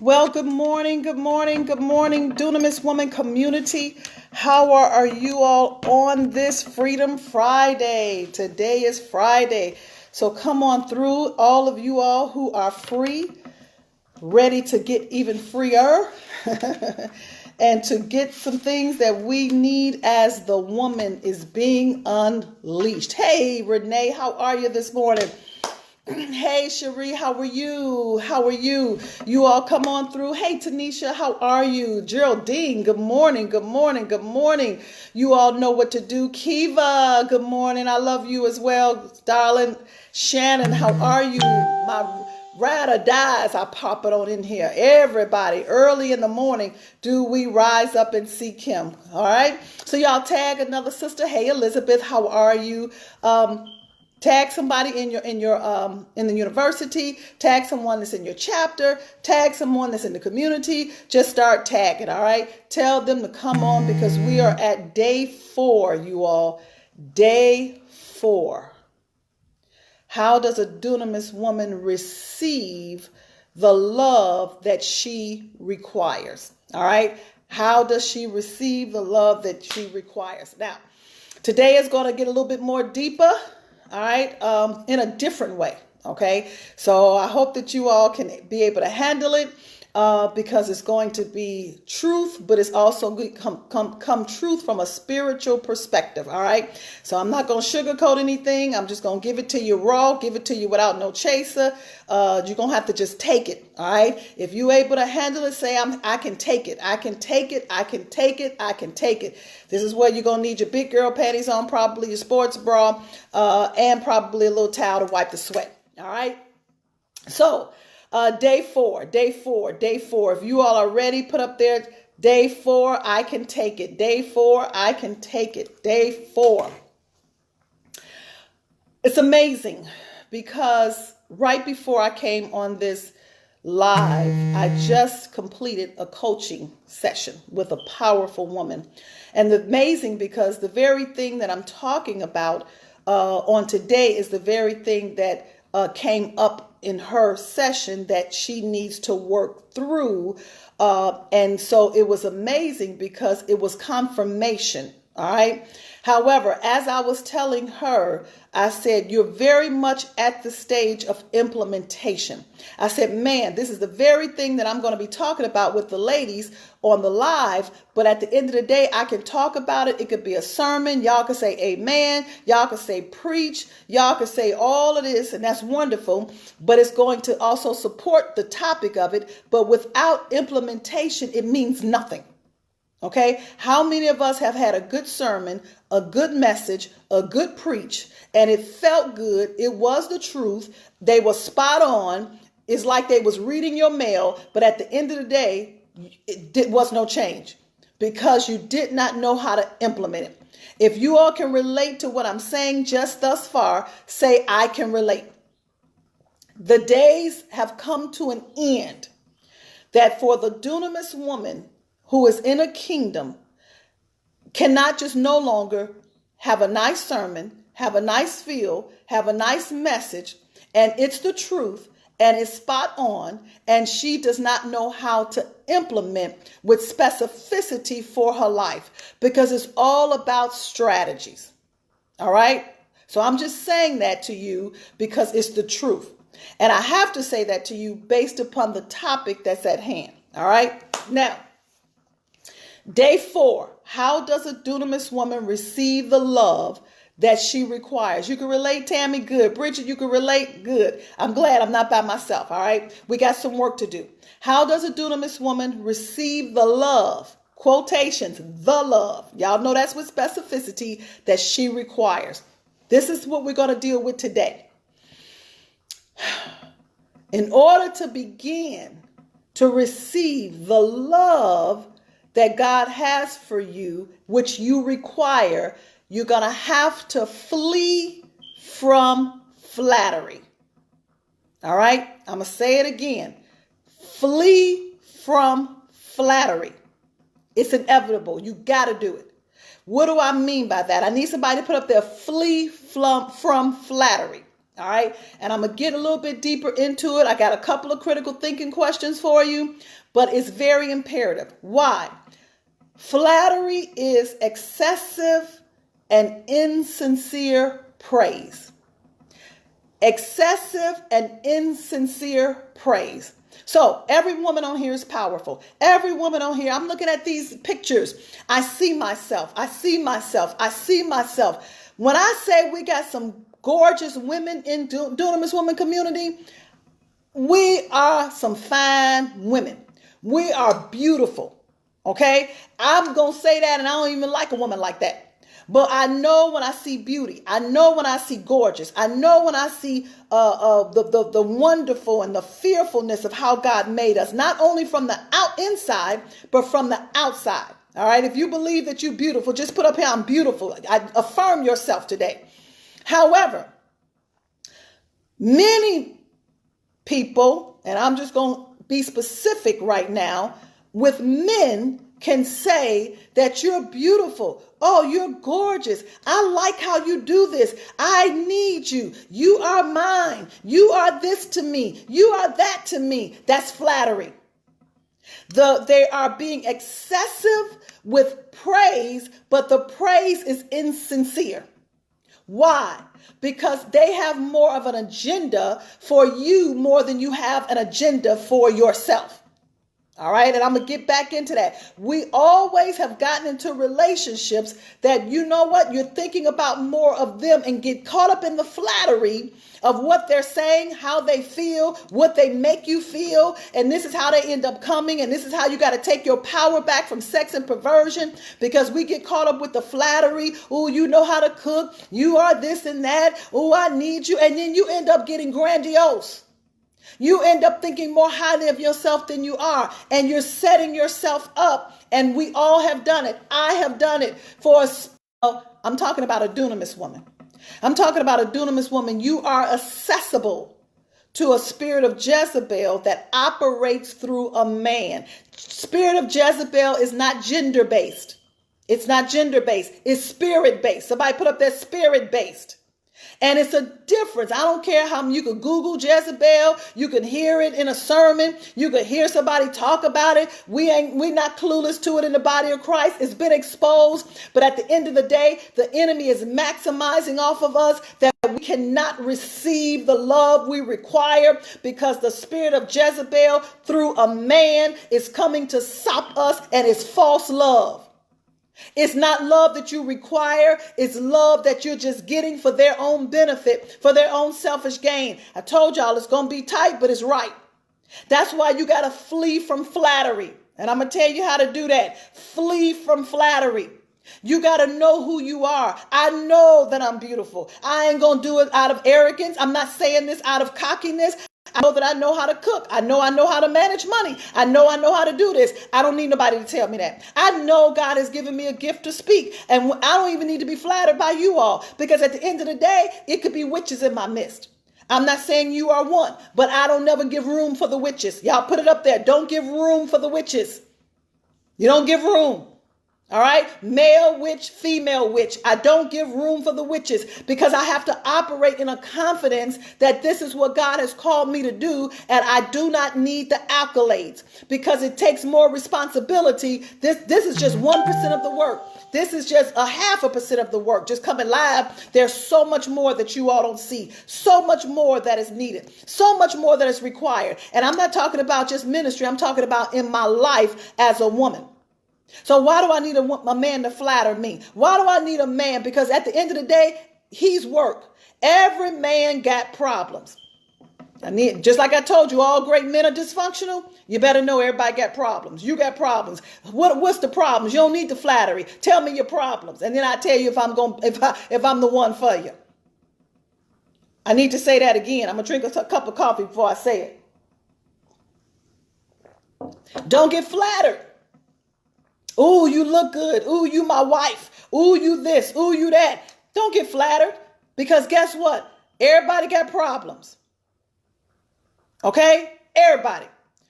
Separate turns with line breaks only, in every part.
Well, good morning, good morning, good morning, Dunamis Woman community. How are you all on this Freedom Friday? Today is Friday. So come on through, all of you all who are free, ready to get even freer, and to get some things that we need as the woman is being unleashed. Hey, Renee, how are you this morning? Hey, Cherie, how are you? How are you? You all come on through. Hey, Tanisha, how are you? Geraldine, good morning, good morning, good morning. You all know what to do. Kiva, good morning. I love you as well, darling. Shannon, how are you? My ride or dies, I pop it on in here. Everybody, early in the morning, do we rise up and seek him? All right. So y'all tag another sister. Hey, Elizabeth, how are you? Tag somebody in the university, tag someone that's in your chapter, tag someone that's in the community. Just start tagging, all right? Tell them to come on because we are at day 4, you all. Day 4. How does a dunamis woman receive the love that she requires? All right? How does she receive the love that she requires? Now, today is going to get a little bit more deeper. All right, in a different way. Okay, so I hope that you all can be able to handle it because it's going to be truth, but it's also going to come truth from a spiritual perspective. All right, so I'm not going to sugarcoat anything. I'm just going to give it to you raw, give it to you without no chaser. You're going to have to just take it. All right, if you're able to handle it, say I can take it. I can take it. I can take it. I can take it. This is where you're going to need your big girl panties on, probably your sports bra, and probably a little towel to wipe the sweat. All right. So day 4. If you all are ready, put up there, day 4, I can take it. Day 4, I can take it. Day 4. It's amazing because right before I came on this live, I just completed a coaching session with a powerful woman. And amazing because the very thing that I'm talking about on today is the very thing that came up in her session that she needs to work through. And so it was amazing because it was confirmation. All right. However, as I was telling her, I said, you're very much at the stage of implementation. I said, man, this is the very thing that I'm going to be talking about with the ladies on the live. But at the end of the day, I can talk about it. It could be a sermon. Y'all can say amen. Y'all can say preach. Y'all can say all of this. And that's wonderful. But it's going to also support the topic of it. But without implementation, it means nothing. Okay, how many of us have had a good sermon, a good message, a good preach, and it felt good? It was the truth. They were spot on. It's like they was reading your mail, but at the end of the day, it was no change because you did not know how to implement it. If you all can relate to what I'm saying just thus far, say, I can relate. The days have come to an end that for the dunamis woman who is in a kingdom cannot just no longer have a nice sermon, have a nice feel, have a nice message, and it's the truth, and it's spot on, and she does not know how to implement with specificity for her life because it's all about strategies. All right? So I'm just saying that to you because it's the truth. And I have to say that to you based upon the topic that's at hand. All right? Now, day 4, how does a dunamis woman receive the love that she requires? You can relate, Tammy? Good. Bridget, you can relate? Good. I'm glad I'm not by myself, all right? We got some work to do. How does a dunamis woman receive the love? Quotations, the love. Y'all know that's with specificity that she requires. This is what we're going to deal with today. In order to begin to receive the love that God has for you, which you require, you're going to have to flee from flattery. All right? I'm going to say it again. Flee from flattery. It's inevitable. You got to do it. What do I mean by that? I need somebody to put up there, flee from flattery. All right. And I'm going to get a little bit deeper into it. I got a couple of critical thinking questions for you, but it's very imperative. Why? Flattery is excessive and insincere praise. Excessive and insincere praise. So every woman on here is powerful. Every woman on here, I'm looking at these pictures. I see myself. I see myself. I see myself. When I say we got some gorgeous women in Dunamis Woman community, we are some fine women. We are beautiful. Okay? I'm going to say that, and I don't even like a woman like that. But I know when I see beauty. I know when I see gorgeous. I know when I see the wonderful and the fearfulness of how God made us, not only from the inside, but from the outside. All right. If you believe that you're beautiful, just put up here, I'm beautiful. I affirm yourself today. However, many people, and I'm just going to be specific right now, with men can say that you're beautiful. Oh, you're gorgeous. I like how you do this. I need you. You are mine. You are this to me. You are that to me. That's flattery. They are being excessive with praise, but the praise is insincere. Why? Because they have more of an agenda for you more than you have an agenda for yourself. All right. And I'm going to get back into that. We always have gotten into relationships that, you know what, you're thinking about more of them and get caught up in the flattery of what they're saying, how they feel, what they make you feel. And this is how they end up coming. And this is how you got to take your power back from sex and perversion, because we get caught up with the flattery. Oh, you know how to cook. You are this and that. Oh, I need you. And then you end up getting grandiose. You end up thinking more highly of yourself than you are, and you're setting yourself up. And we all have done it. I have done it I'm talking about a dunamis woman. I'm talking about a dunamis woman. You are accessible to a spirit of Jezebel that operates through a man. Spirit of Jezebel is not gender-based. It's not gender-based. It's spirit-based. Somebody put up that spirit-based. And it's a difference. I don't care how you could Google Jezebel. You can hear it in a sermon. You could hear somebody talk about it. We're not clueless to it in the body of Christ. It's been exposed. But at the end of the day, the enemy is maximizing off of us that we cannot receive the love we require, because the spirit of Jezebel through a man is coming to sop us, and it's false love. It's not love that you require. It's love that you're just getting for their own benefit, for their own selfish gain. I told y'all it's going to be tight, but it's right. That's why you got to flee from flattery. And I'm going to tell you how to do that. Flee from flattery. You got to know who you are. I know that I'm beautiful. I ain't going to do it out of arrogance. I'm not saying this out of cockiness. I know that I know how to cook. I know how to manage money. I know how to do this. I don't need nobody to tell me that. I know God has given me a gift to speak. And I don't even need to be flattered by you all, because at the end of the day, it could be witches in my midst. I'm not saying you are one, but I don't never give room for the witches. Y'all put it up there. Don't give room for the witches. You don't give room. All right. Male witch, female witch. I don't give room for the witches, because I have to operate in a confidence that this is what God has called me to do. And I do not need the accolades, because it takes more responsibility. This is just 1% of the work. This is just 0.5% of the work. Just coming live. There's so much more that you all don't see. So much more that is needed. So much more that is required. And I'm not talking about just ministry. I'm talking about in my life as a woman. So why do I need a man to flatter me? Why do I need a man? Because at the end of the day, he's work. Every man got problems. Just like I told you, all great men are dysfunctional. You better know everybody got problems. You got problems. What's the problems? You don't need the flattery. Tell me your problems, and then I tell you if I'm the one for you. I need to say that again. I'm gonna drink a cup of coffee before I say it. Don't get flattered. Ooh, you look good. Ooh, you my wife. Ooh, you this. Ooh, you that. Don't get flattered, because guess what? Everybody got problems. Okay? Everybody.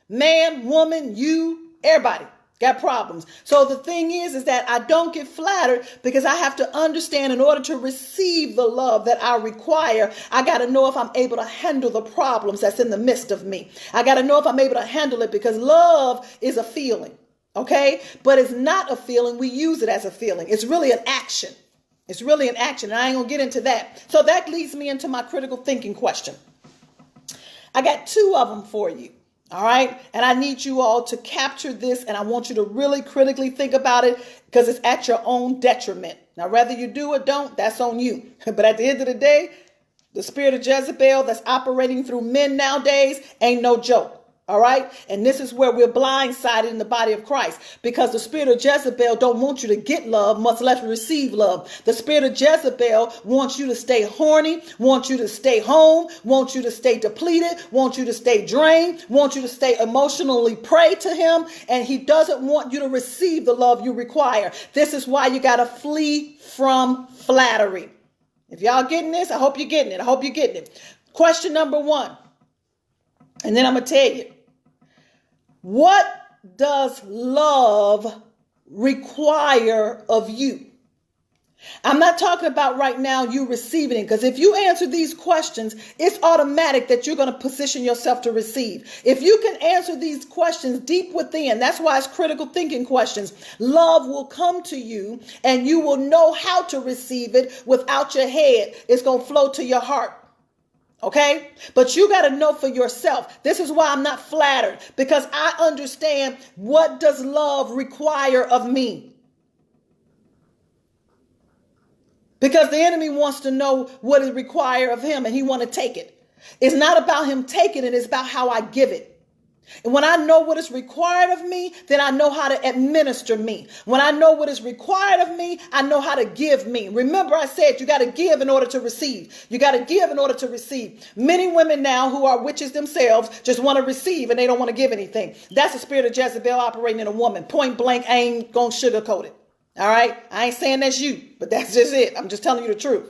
Man, woman, you, everybody. Got problems. So the thing is that I don't get flattered because I have to understand in order to receive the love that I require, I got to know if I'm able to handle the problems that's in the midst of me. I got to know if I'm able to handle it, because love is a feeling. Okay. But it's not a feeling. We use it as a feeling. It's really an action. It's really an action. And I ain't gonna get into that. So that leads me into my critical thinking question. I got 2 of them for you. All right. And I need you all to capture this, and I want you to really critically think about it, because it's at your own detriment. Now, whether you do or don't, that's on you. But at the end of the day, the spirit of Jezebel that's operating through men nowadays ain't no joke. All right. And this is where we're blindsided in the body of Christ, because the spirit of Jezebel don't want you to get love, much less receive love. The spirit of Jezebel wants you to stay horny, wants you to stay home, wants you to stay depleted, wants you to stay drained, wants you to stay emotionally prey to him. And he doesn't want you to receive the love you require. This is why you got to flee from flattery. If y'all getting this, I hope you're getting it. I hope you're getting it. Question number 1. And then I'm going to tell you. What does love require of you? I'm not talking about right now you receiving it, because if you answer these questions, it's automatic that you're going to position yourself to receive. If you can answer these questions deep within, that's why it's critical thinking questions. Love will come to you and you will know how to receive it without your head. It's going to flow to your heart. Okay, but you got to know for yourself. This is why I'm not flattered, because I understand what does love require of me. Because the enemy wants to know what is required of him, and he want to take it. It's not about him taking it. It's about how I give it. And when I know what is required of me, then I know how to administer me. When I know what is required of me, I know how to give me. Remember, I said you got to give in order to receive. You got to give in order to receive. Many women now who are witches themselves just want to receive and they don't want to give anything. That's the spirit of Jezebel operating in a woman. Point blank, I ain't going to sugarcoat it. All right. I ain't saying that's you, but that's just it. I'm just telling you the truth.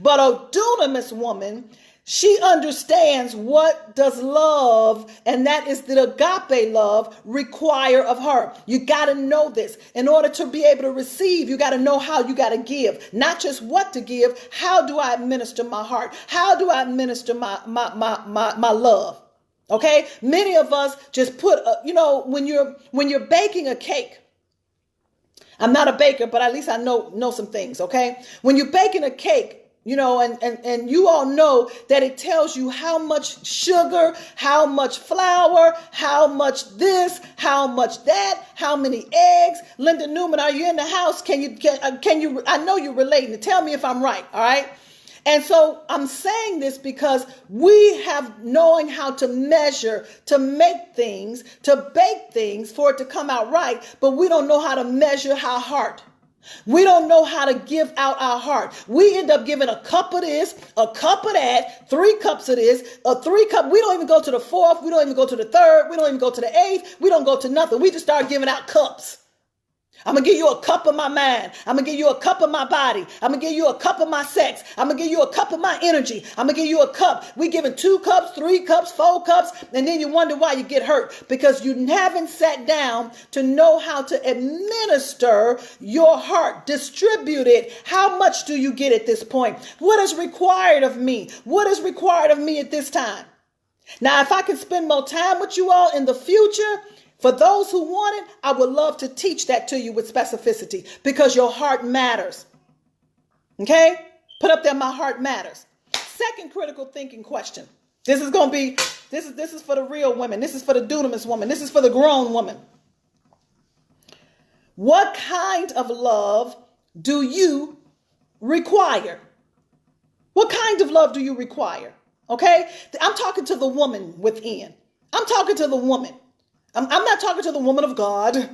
But a dunamis woman, she understands what does love, and that is the agape love, require of her. You got to know this. In order to be able to receive, you got to know how you got to give. Not just what to give. How do I administer my heart? How do I administer my love? Okay. Many of us just put, when you're baking a cake. I'm not a baker, but at least I know some things. Okay. When you're baking a cake, and you all know that it tells you how much sugar, how much flour, how much this, how much that, how many eggs. Linda Newman, are you in the house? Can you, I know you're relating. Tell me if I'm right. All right. And so I'm saying this because we have knowing how to measure, to make things, to bake things for it to come out right. But we don't know how to measure our heart. We don't know how to give out our heart. We end up giving a cup of this, a cup of that, 3 cups of this, a 3 cup. We don't even go to the 4th. We don't even go to the 3rd. We don't even go to the 8th. We don't go to nothing. We just start giving out cups. I'm going to give you a cup of my mind. I'm going to give you a cup of my body. I'm going to give you a cup of my sex. I'm going to give you a cup of my energy. I'm going to give you a cup. We giving 2 cups, 3 cups, 4 cups. And then you wonder why you get hurt, because you haven't sat down to know how to administer your heart, distribute it. How much do you get at this point? What is required of me? What is required of me at this time? Now, if I can spend more time with you all in the future, for those who want it, I would love to teach that to you with specificity, because your heart matters. Okay? Put up there, my heart matters. Second critical thinking question. This is going to be, this is for the real women. This is for the dunamis woman. This is for the grown woman. What kind of love do you require? What kind of love do you require? Okay? I'm talking to the woman within. I'm talking to the woman. I'm not talking to the woman of God.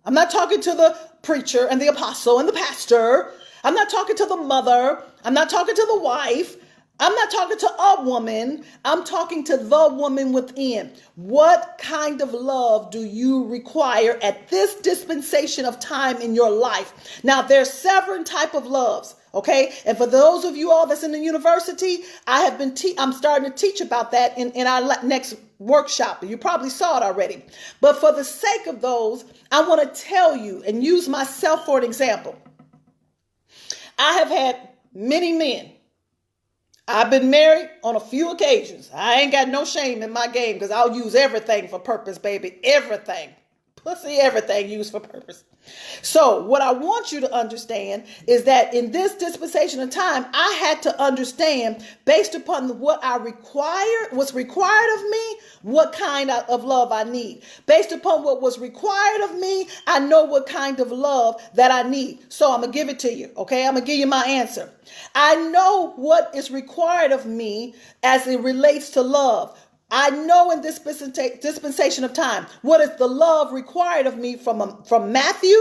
I'm not talking to the preacher and the apostle and the pastor. I'm not talking to the mother. I'm not talking to the wife. I'm not talking to a woman. I'm talking to the woman within. What kind of love do you require at this dispensation of time in your life? Now, there's several types of loves. Okay. And for those of you all that's in the university, I'm starting to teach about that in our next workshop. You probably saw it already. But for the sake of those, I want to tell you and use myself for an example. I have had many men. I've been married on a few occasions. I ain't got no shame in my game because I'll use everything for purpose, baby. Everything. Pussy, everything used for purpose. So what I want you to understand is that in this dispensation of time, I had to understand based upon what what's required of me, what kind of love I need. Based upon what was required of me, I know what kind of love that I need. So I'm going to give it to you. Okay. I'm going to give you my answer. I know what is required of me as it relates to love. I know in this dispensation of time, what is the love required of me from Matthew,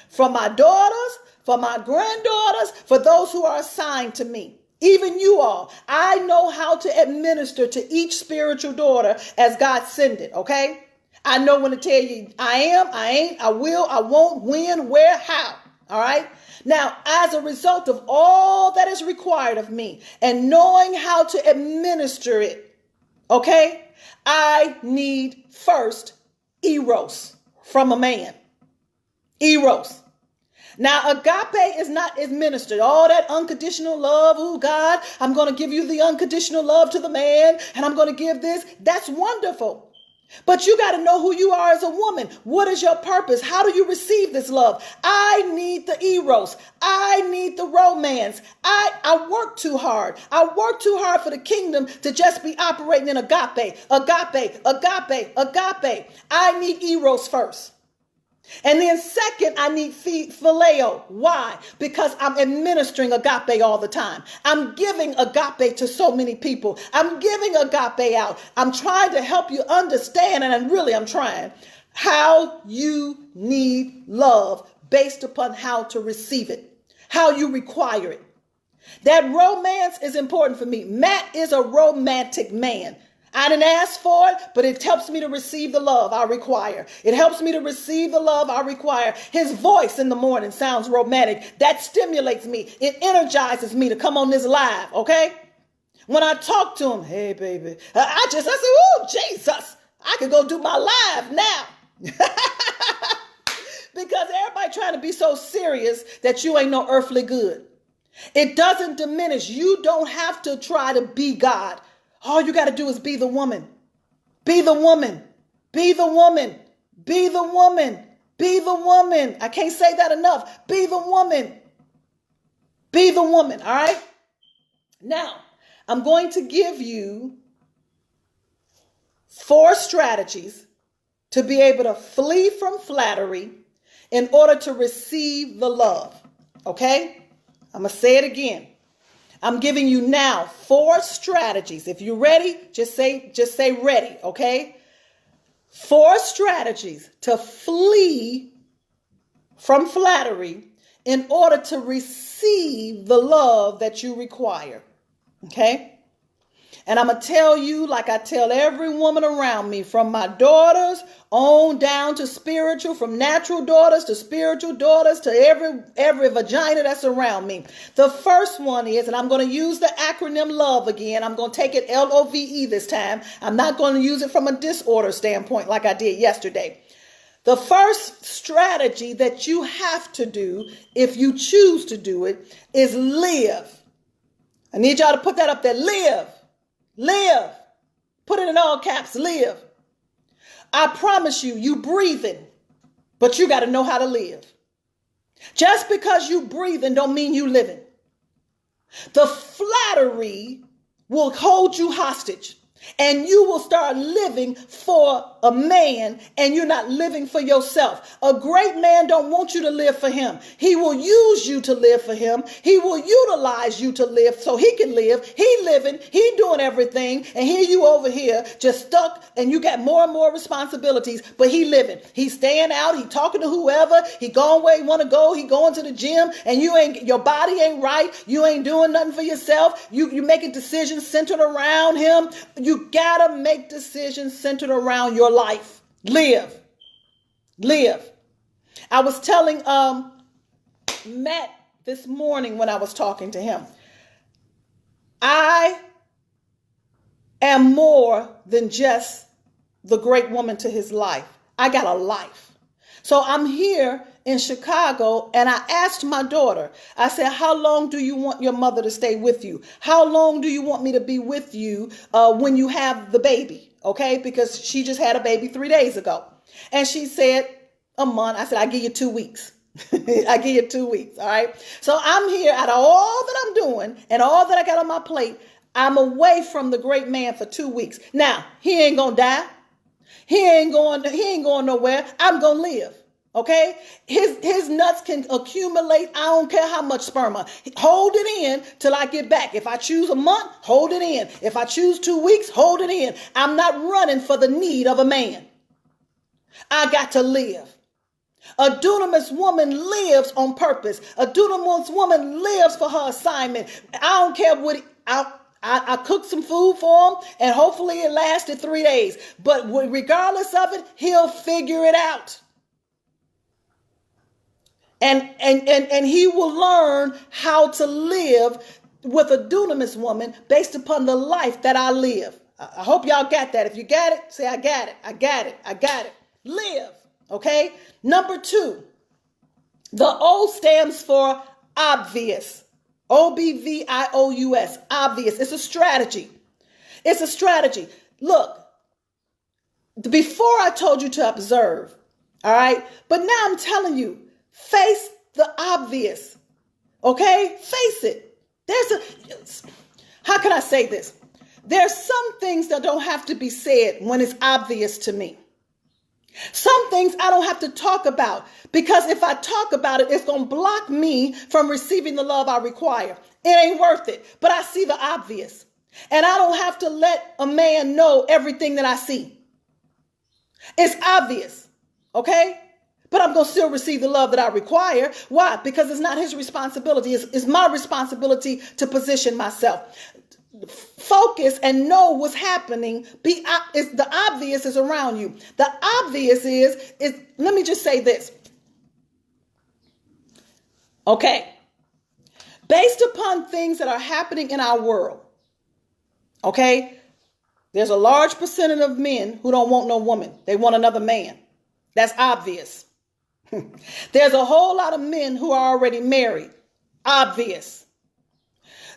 from my daughters, from my granddaughters, for those who are assigned to me. Even you all, I know how to administer to each spiritual daughter as God send it, okay? I know when to tell you I am, I ain't, I will, I won't, when, where, how, all right? Now, as a result of all that is required of me and knowing how to administer it, okay, I need first eros from a man. Eros. Now, agape is not administered. All that unconditional love. Oh, God, I'm going to give you the unconditional love to the man and I'm going to give this. That's wonderful. But you got to know who you are as a woman. What is your purpose? How do you receive this love? I need the eros. I need the romance. I work too hard. I work too hard for the kingdom to just be operating in agape, agape, agape, agape. I need eros first. And then second, I need phileo. Why? Because I'm administering agape all the time. I'm giving agape to so many people. I'm giving agape out. I'm trying to help you understand, and I'm trying, how you need love based upon how to receive it, how you require it. That romance is important for me. Matt is a romantic man. I didn't ask for it, but it helps me to receive the love I require. It helps me to receive the love I require. His voice in the morning sounds romantic. That stimulates me. It energizes me to come on this live, okay? When I talk to him, hey, baby, I said, oh, Jesus, I could go do my live now. Because everybody trying to be so serious that you ain't no earthly good. It doesn't diminish. You don't have to try to be God. All you got to do is be the woman. Be the woman. Be the woman. Be the woman. Be the woman. I can't say that enough. Be the woman. Be the woman. All right. Now, I'm going to give you 4 strategies to be able to flee from flattery in order to receive the love. Okay. I'm going to say it again. I'm giving you now 4 strategies. If you're ready, just say ready, okay? 4 strategies to flee from flattery in order to receive the love that you require, okay? And I'm going to tell you, like I tell every woman around me, from my daughters on down to spiritual, from natural daughters to spiritual daughters to every vagina that's around me. The first one is, and I'm going to use the acronym LOVE again. I'm going to take it LOVE this time. I'm not going to use it from a disorder standpoint like I did yesterday. The first strategy that you have to do, if you choose to do it, is live. I need y'all to put that up there. Live. Live. Put it in all caps. Live. I promise you, you breathing, but you got to know how to live. Just because you breathing don't mean you living. The flattery will hold you hostage. And you will start living for a man and you're not living for yourself. A great man don't want you to live for him. He will use you to live for him. He will utilize you to live so he can live. He living, he doing everything. And here you over here just stuck and you got more and more responsibilities, but he living. He's staying out. He talking to whoever. He going where he want to go. He going to the gym and your body ain't right. You ain't doing nothing for yourself. You making decisions centered around him. You gotta make decisions centered around your life. Live. Live. I was telling Matt this morning when I was talking to him. I am more than just the great woman to his life. I got a life. So I'm here in Chicago, and I asked my daughter, I said, how long do you want your mother to stay with you? How long do you want me to be with you when you have the baby? Okay, because she just had a baby 3 days ago. And she said, a month. I said, I give you 2 weeks. I give you 2 weeks. All right. So I'm here out of all that I'm doing and all that I got on my plate. I'm away from the great man for 2 weeks. Now, he ain't going to die. He ain't going nowhere. I'm going to live. Okay. His nuts can accumulate. I don't care how much sperma. Hold it in till I get back. If I choose a month, hold it in. If I choose 2 weeks, hold it in. I'm not running for the need of a man. I got to live. A dunamis woman lives on purpose. A dunamis woman lives for her assignment. I don't care what I cooked some food for him, and hopefully it lasted 3 days. But regardless of it, he'll figure it out. And he will learn how to live with a dunamis woman based upon the life that I live. I hope y'all got that. If you got it, say, I got it. I got it. I got it. Live. Okay. Number 2, the O stands for obvious. OBVIOUS. Obvious. It's a strategy. It's a strategy. Look, before I told you to observe. All right. But now I'm telling you, face the obvious. Okay. Face it. How can I say this? There's some things that don't have to be said when it's obvious to me. Some things I don't have to talk about, because if I talk about it, it's going to block me from receiving the love I require. It ain't worth it. But I see the obvious, and I don't have to let a man know everything that I see. It's obvious. Okay. But I'm going to still receive the love that I require. Why? Because it's not his responsibility. It's my responsibility to position myself. Focus and know what's happening. The obvious is around you. The obvious is, let me just say this. Okay. Based upon things that are happening in our world. Okay. There's a large percentage of men who don't want no woman. They want another man. That's obvious. There's a whole lot of men who are already married. Obvious.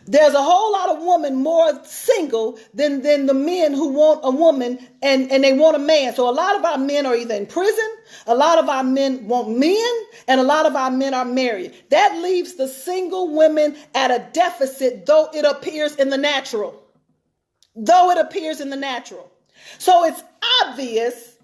There's a whole lot of women more single than the men who want a woman and they want a man. So a lot of our men are either in prison, a lot of our men want men, and a lot of our men are married. That leaves the single women at a deficit, though it appears in the natural. So it's obvious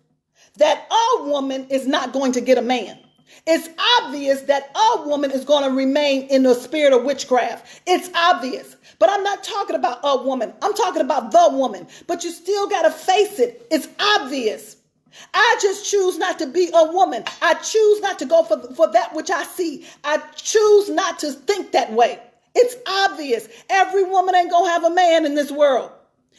that a woman is not going to get a man. It's obvious that a woman is going to remain in the spirit of witchcraft. It's obvious. But I'm not talking about a woman. I'm talking about the woman. But you still got to face it. It's obvious. I just choose not to be a woman. I choose not to go for that which I see. I choose not to think that way. It's obvious. Every woman ain't going to have a man in this world.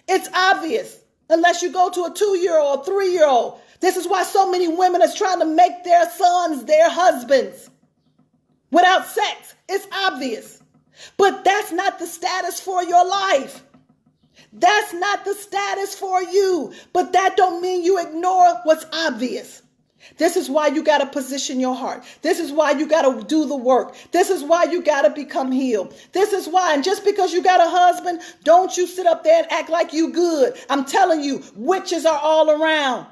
It's obvious. Unless you go to a 2-year-old, 3-year-old. This is why so many women are trying to make their sons their husbands without sex. It's obvious. But that's not the status for your life. That's not the status for you. But that don't mean you ignore what's obvious. This is why you got to position your heart. This is why you got to do the work. This is why you got to become healed. This is why. And just because you got a husband, don't you sit up there and act like you good. I'm telling you, witches are all around.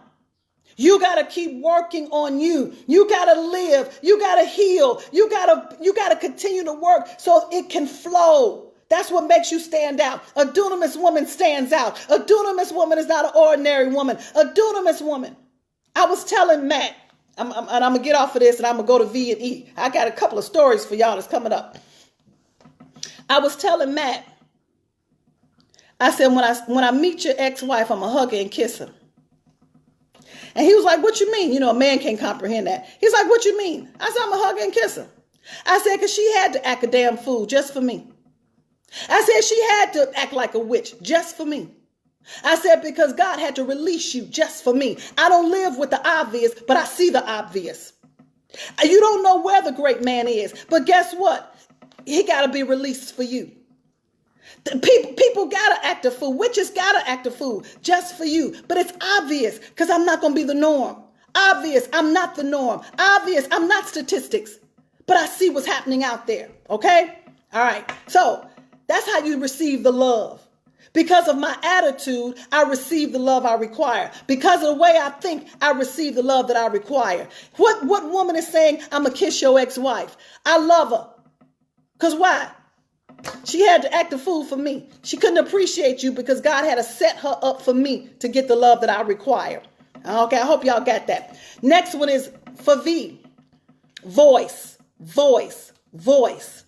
You got to keep working on you. You got to live. You got to heal. You got to continue to work so it can flow. That's what makes you stand out. A dunamis woman stands out. A dunamis woman is not an ordinary woman. A dunamis woman. I was telling Matt, and I'm going to get off of this and I'm going to go to V&E. I got a couple of stories for y'all that's coming up. I was telling Matt, I said, when I meet your ex-wife, I'm going to hug her and kiss her. And he was like, what you mean? You know, a man can't comprehend that. He's like, what you mean? I said, I'm going to hug her and kiss her. I said, because she had to act a damn fool just for me. I said, she had to act like a witch just for me. I said, because God had to release you just for me. I don't live with the obvious, but I see the obvious. You don't know where the great man is. But guess what? he got to be released for you. People got to act a fool. Witches got to act a fool just for you. But it's obvious because I'm not going to be the norm. Obvious, I'm not the norm. Obvious, I'm not statistics. But I see what's happening out there. Okay? All right. So that's how you receive the love. Because of my attitude, I receive the love I require. Because of the way I think, I receive the love that I require. What woman is saying, I'm going to kiss your ex-wife? I love her. Because why? She had to act a fool for me. She couldn't appreciate you because God had to set her up for me to get the love that I require. Okay, I hope y'all got that. Next one is for V. Voice, voice, voice.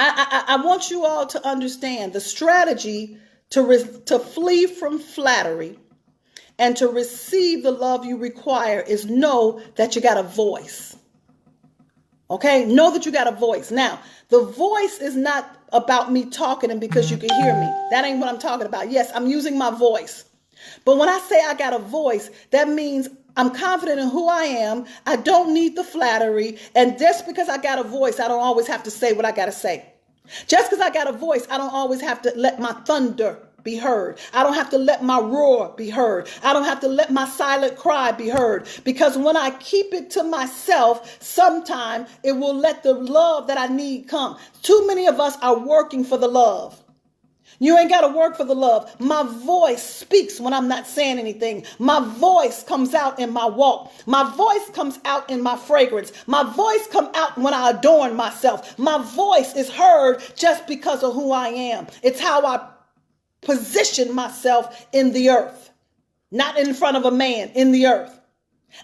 I want you all to understand the strategy to flee from flattery and to receive the love you require is know that you got a voice. Okay, know that you got a voice. Now, the voice is not about me talking and because you can hear me. That ain't what I'm talking about. Yes, I'm using my voice. But when I say I got a voice, that means I'm confident in who I am. I don't need the flattery. And just because I got a voice, I don't always have to say what I got to say. Just because I got a voice, I don't always have to let my thunder be heard. I don't have to let my roar be heard. I don't have to let my silent cry be heard. Because when I keep it to myself, sometime it will let the love that I need come. Too many of us are working for the love. You ain't got to work for the love. My voice speaks when I'm not saying anything. My voice comes out in my walk. My voice comes out in my fragrance. My voice comes out when I adorn myself. My voice is heard just because of who I am. It's how I position myself in the earth, not in front of a man, in the earth.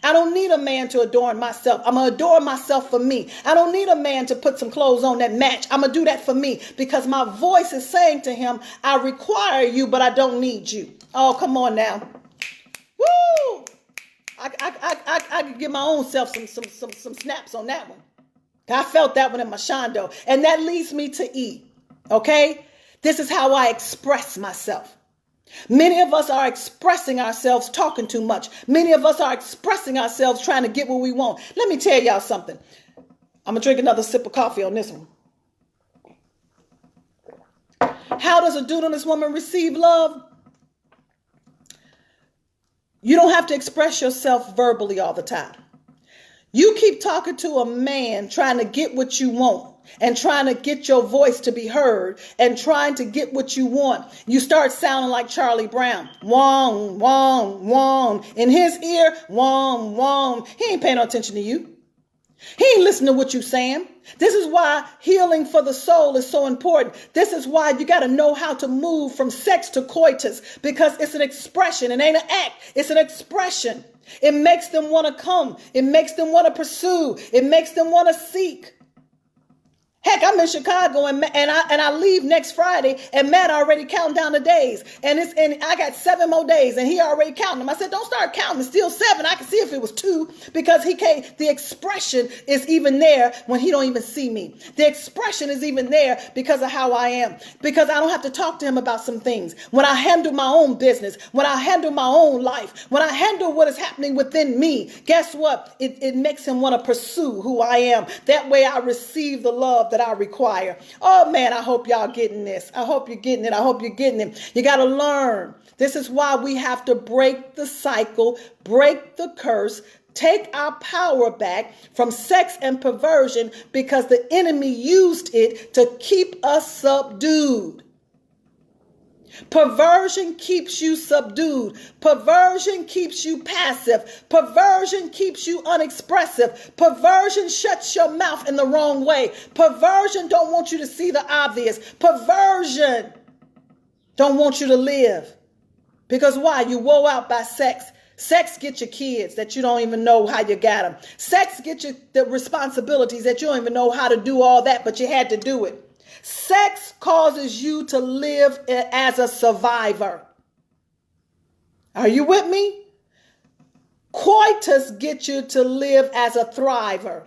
I don't need a man to adorn myself. I'm going to adorn myself for me. I don't need a man to put some clothes on that match. I'm going to do that for me because my voice is saying to him, I require you, but I don't need you. Oh, come on now. Woo! I could give my own self some snaps on that one. I felt that one in my shondo. And that leads me to E. Okay? This is how I express myself. Many of us are expressing ourselves talking too much. Many of us are expressing ourselves trying to get what we want. Let me tell y'all something. I'm going to drink another sip of coffee on this one. How does a dude on this woman receive love? You don't have to express yourself verbally all the time. You keep talking to a man trying to get what you want and trying to get your voice to be heard and trying to get what you want. You start sounding like Charlie Brown. Wong, wong, wong. In his ear, wong, wong. He ain't paying no attention to you. He ain't listening to what you're saying. This is why healing for the soul is so important. This is why you got to know how to move from sex to coitus because it's an expression. It ain't an act. It's an expression. It makes them want to come. It makes them want to pursue. It makes them want to seek. Heck, I'm in Chicago and I leave next Friday and Matt already counting down the days. And I got 7 more days and he already counting them. I said, don't start counting. It's still 7. I can see if it was 2 because the expression is even there when he don't even see me. The expression is even there because of how I am. Because I don't have to talk to him about some things. When I handle my own business, when I handle my own life, when I handle what is happening within me, guess what? It makes him want to pursue who I am. That way I receive the love that I require. Oh man, I hope y'all getting this. I hope you're getting it. I hope you're getting it. You got to learn. This is why we have to break the cycle, break the curse, take our power back from sex and perversion because the enemy used it to keep us subdued. Perversion keeps you subdued. Perversion keeps you passive. Perversion keeps you unexpressive. Perversion shuts your mouth in the wrong way. Perversion don't want you to see the obvious. Perversion don't want you to live. Because why? You woe out by sex. Sex get your kids that you don't even know how you got them. Sex get you the responsibilities that you don't even know how to do all that, but you had to do it. Sex causes you to live as a survivor. Are you with me? Coitus gets you to live as a thriver.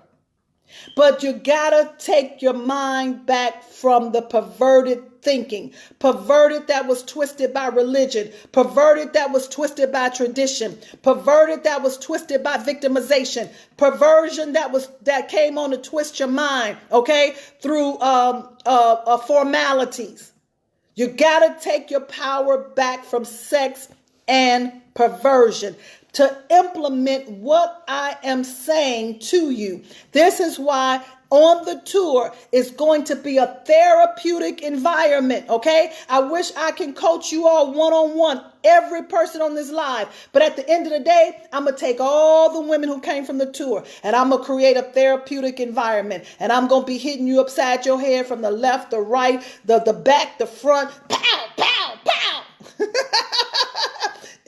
But you gotta take your mind back from the perverted thinking, perverted that was twisted by religion, perverted that was twisted by tradition, perverted that was twisted by victimization, perversion that came on to twist your mind, okay, through formalities. You got to take your power back from sex and perversion to implement what I am saying to you. This is why on the tour is going to be a therapeutic environment, okay? I wish I can coach you all one-on-one, every person on this live. But at the end of the day, I'm going to take all the women who came from the tour and I'm going to create a therapeutic environment. And I'm going to be hitting you upside your head from the left, the right, the back, the front. Pow, pow, pow.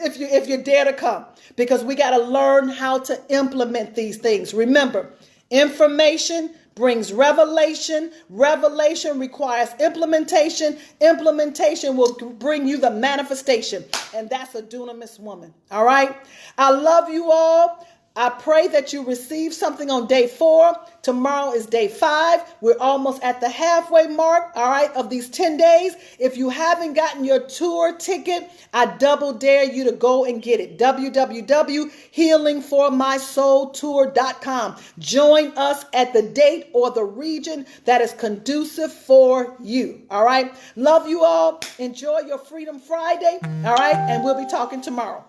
If you dare to come, because we got to learn how to implement these things. Remember, information brings revelation. Revelation requires implementation. Implementation will bring you the manifestation. And that's a dunamis woman. All right. I love you all. I pray that you receive something on day 4. Tomorrow is day 5. We're almost at the halfway mark, all right, of these 10 days. If you haven't gotten your tour ticket, I double dare you to go and get it. www.healingformysoultour.com. Join us at the date or the region that is conducive for you, all right? Love you all. Enjoy your Freedom Friday, all right? And we'll be talking tomorrow.